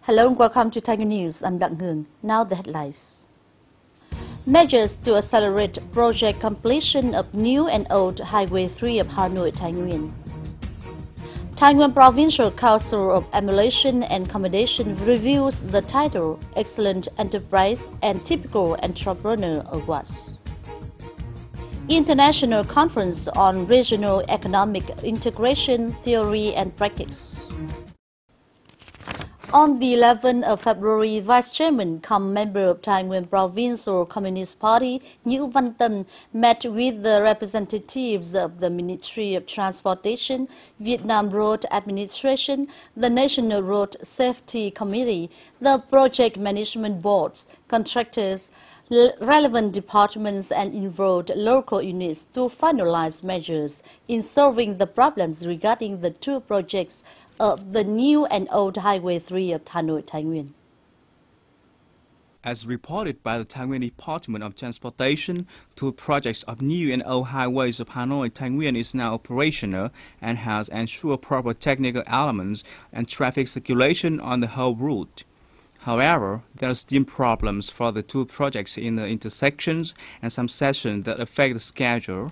Hello and welcome to Thai News. I'm Nguyen. Now the headlines. Measures to accelerate project completion of new and old Highway 3 of Hanoi, Thai Nguyen. Thai Nguyen Provincial Council of Emulation and Accommodation reviews the title Excellent Enterprise and Typical Entrepreneur Awards. International Conference on Regional Economic Integration Theory and Practice. On the 11th of February, Vice Chairman cum member of Thai Nguyen Provincial Communist Party, Nguyen met with the representatives of the Ministry of Transportation, Vietnam Road Administration, the National Road Safety Committee, the Project Management Boards, contractors, relevant departments and involved local units to finalize measures in solving the problems regarding the two projects of the new and old Highway 3 of Hanoi, Thai Nguyen. As reported by the Thai Nguyen Department of Transportation, two projects of new and old highways of Hanoi, Thai Nguyen is now operational and has ensured proper technical elements and traffic circulation on the whole route. However, there are still problems for the two projects in the intersections and some sections that affect the schedule.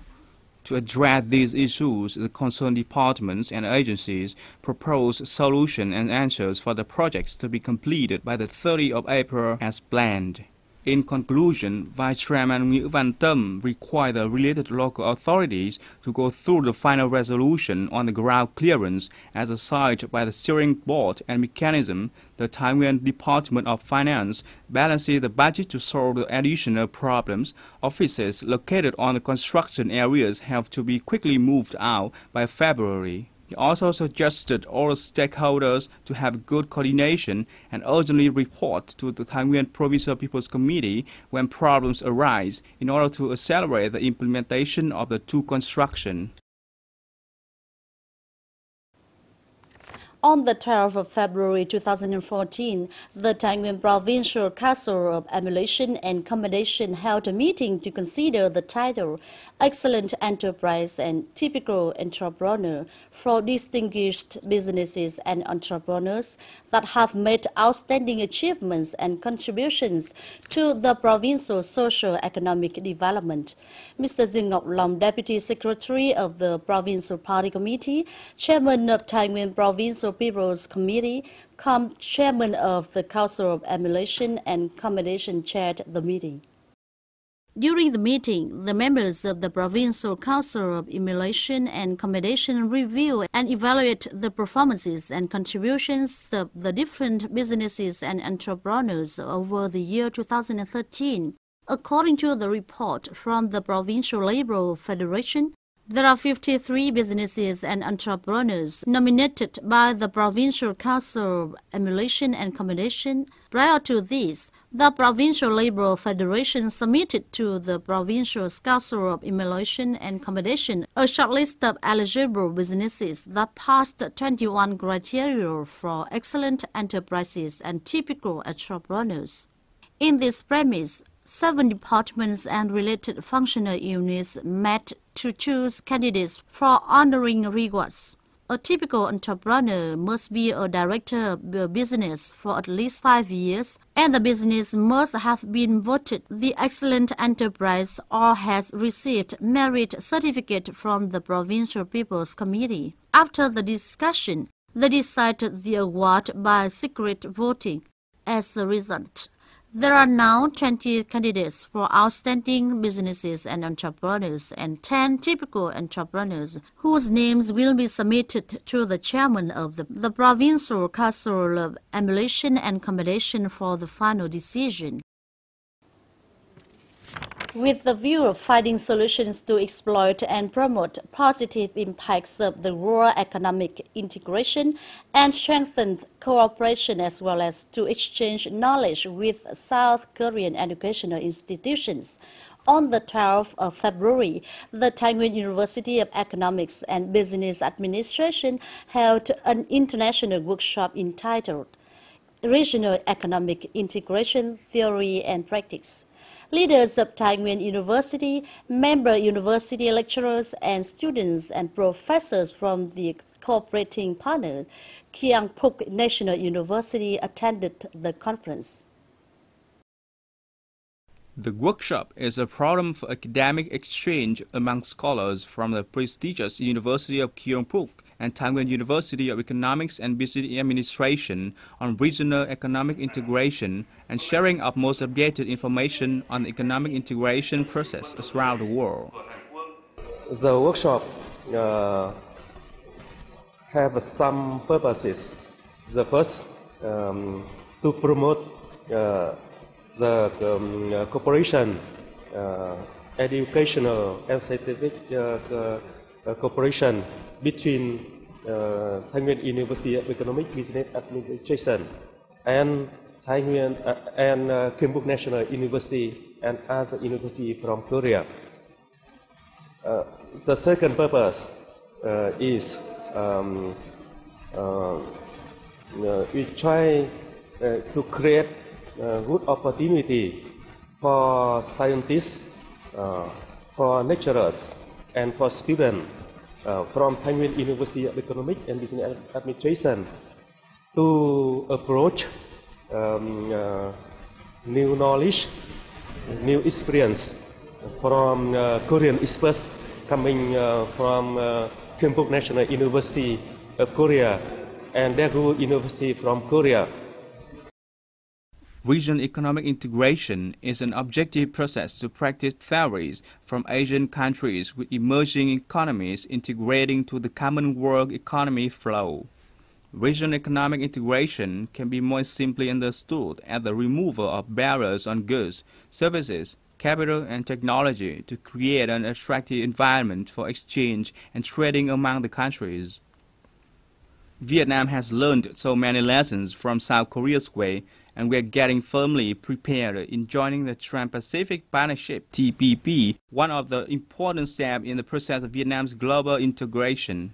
To address these issues, the concerned departments and agencies propose solutions and answers for the projects to be completed by the 30th of April as planned. In conclusion, Vice Chairman Nguyen required the related local authorities to go through the final resolution on the ground clearance as assigned by the steering board and mechanism. The Thai Nguyen Department of Finance balances the budget to solve the additional problems. Offices located on the construction areas have to be quickly moved out by February. He also suggested all stakeholders to have good coordination and urgently report to the Thai Nguyen Provincial People's Committee when problems arise in order to accelerate the implementation of the two constructions. On the 12th of February 2014, the Thai Nguyen Provincial Council of Emulation and Accommodation held a meeting to consider the title Excellent Enterprise and Typical Entrepreneur for distinguished businesses and entrepreneurs that have made outstanding achievements and contributions to the provincial socio-economic development. Mr. Dinh Ngọc Long, Deputy Secretary of the Provincial Party Committee, Chairman of Thai Nguyen Provincial People's Committee, Chairman of the Council of Emulation and Accommodation, chaired the meeting. During the meeting, the members of the Provincial Council of Emulation and Accommodation review and evaluate the performances and contributions of the different businesses and entrepreneurs over the year 2013. According to the report from the Provincial Labour Federation, there are 53 businesses and entrepreneurs nominated by the Provincial Council of Emulation and Accommodation. Prior to this, the Provincial Labour Federation submitted to the Provincial Council of Emulation and Accommodation a shortlist of eligible businesses that passed 21 criteria for excellent enterprises and typical entrepreneurs. In this premise, 7 departments and related functional units met to choose candidates for honoring rewards. A typical entrepreneur must be a director of a business for at least 5 years, and the business must have been voted the excellent enterprise or has received merit certificate from the Provincial People's Committee. After the discussion, they decided the award by secret voting. As a result, there are now 20 candidates for outstanding businesses and entrepreneurs and 10 typical entrepreneurs whose names will be submitted to the chairman of the Provincial Council of Emulation and Accommodation for the final decision. With the view of finding solutions to exploit and promote positive impacts of the rural economic integration and strengthen cooperation as well as to exchange knowledge with South Korean educational institutions. On the 12th of February, the Thai Nguyen University of Economics and Business Administration held an international workshop entitled Regional Economic Integration Theory and Practice. Leaders of Thái Nguyên University, member university lecturers and students and professors from the cooperating partner, Kiang Phúc National University attended the conference. The workshop is a forum for academic exchange among scholars from the prestigious University of Gyeongbuk and Thái Nguyên University of Economics and Business Administration on regional economic integration and sharing of most updated information on the economic integration process around the world. The workshop have some purposes. The first, to promote the cooperation, educational and scientific cooperation between Thái Nguyên University of Economic Business Administration and Thái Nguyên and Gyeongbuk National University and other university from Korea. The second purpose is we try to create good opportunity for scientists, for lecturers, and for students from Thái Nguyên University of Economic and Business Administration to approach new knowledge, new experience from Korean experts coming from Gyeongbuk National University of Korea and Daegu University from Korea. Regional economic integration is an objective process to practice theories from Asian countries with emerging economies integrating to the common world economy flow. Regional economic integration can be more simply understood as the removal of barriers on goods, services, capital and technology to create an attractive environment for exchange and trading among the countries. Vietnam has learned so many lessons from South Korea's way, and we are getting firmly prepared in joining the Trans-Pacific Partnership (TPP), one of the important steps in the process of Vietnam's global integration.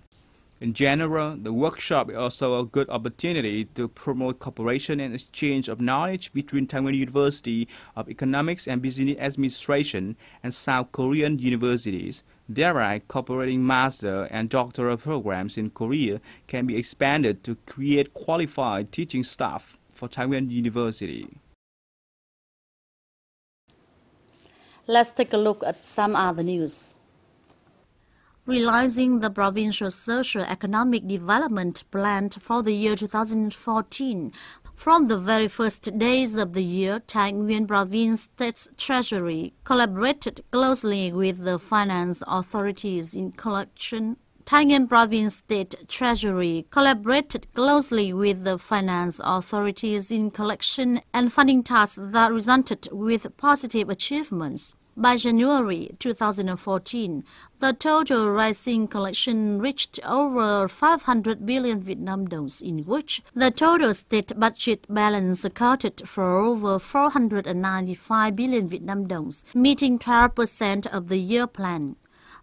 In general, the workshop is also a good opportunity to promote cooperation and exchange of knowledge between Thái Nguyên University of Economics and Business Administration and South Korean universities. Thereby, cooperating master and doctoral programs in Korea can be expanded to create qualified teaching staff for Thái Nguyên University. Let's take a look at some other news. Realizing the provincial socio-economic development plan for the year 2014. From the very first days of the year, Thái Nguyên Province State Treasury collaborated closely with the finance authorities in collection. Thái Nguyên Province State Treasury collaborated closely with the finance authorities in collection and funding tasks that resulted with positive achievements. By January 2014, the total rising collection reached over 500 billion Vietnam đồng, in which the total state budget balance accounted for over 495 billion Vietnam đồng, meeting 12% of the year plan.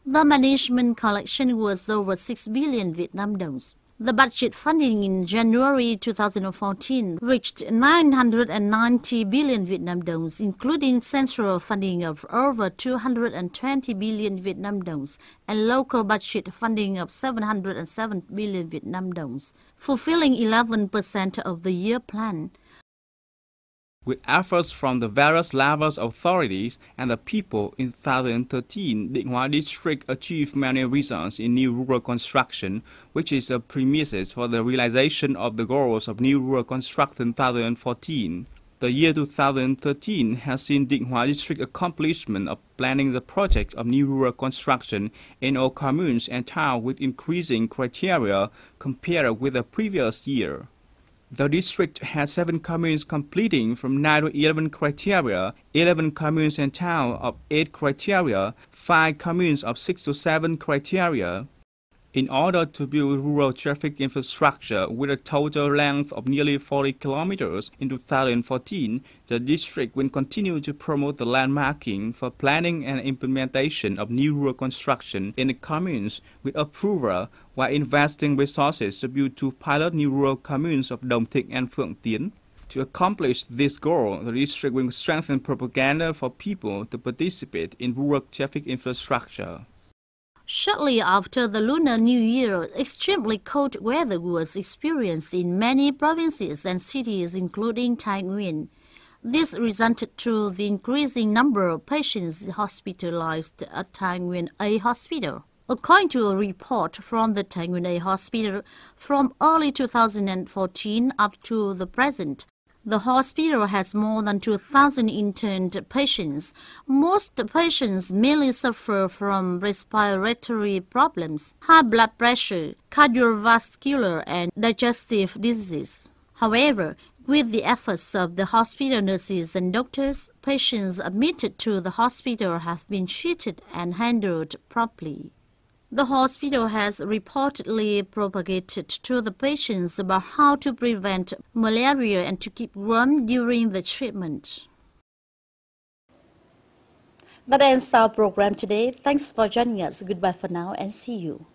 The management collection was over 6 billion Vietnam đồng. The budget funding in January 2014 reached 990 billion Vietnam đồng, including central funding of over 220 billion Vietnam đồng and local budget funding of 707 billion Vietnam đồng, fulfilling 11% of the year plan. With efforts from the various levels of authorities and the people, in 2013, Định Hóa District achieved many results in new rural construction, which is a premise for the realization of the goals of new rural construction in 2014. The year 2013 has seen Định Hóa District accomplishment of planning the project of new rural construction in all communes and towns with increasing criteria compared with the previous year. The district has 7 communes completing from 9 to 11 criteria, 11 communes and towns of 8 criteria, 5 communes of 6 to 7 criteria. In order to build rural traffic infrastructure with a total length of nearly 40 kilometers in 2014, the district will continue to promote the landmarking for planning and implementation of new rural construction in the communes with approval, while investing resources to build 2 pilot new rural communes of Đồng Thịnh and Phượng Tiến. To accomplish this goal, the district will strengthen propaganda for people to participate in rural traffic infrastructure. Shortly after the Lunar New Year, extremely cold weather was experienced in many provinces and cities, including Tai Nguyen. This resulted to the increasing number of patients hospitalized at Tai Nguyen A Hospital. According to a report from the Tai Nguyen A Hospital, from early 2014 up to the present, the hospital has more than 2,000 interned patients. Most patients mainly suffer from respiratory problems, high blood pressure, cardiovascular, and digestive diseases. However, with the efforts of the hospital nurses and doctors, patients admitted to the hospital have been treated and handled properly. The hospital has reportedly propagated to the patients about how to prevent malaria and to keep warm during the treatment. That ends our program today. Thanks for joining us. Goodbye for now and see you.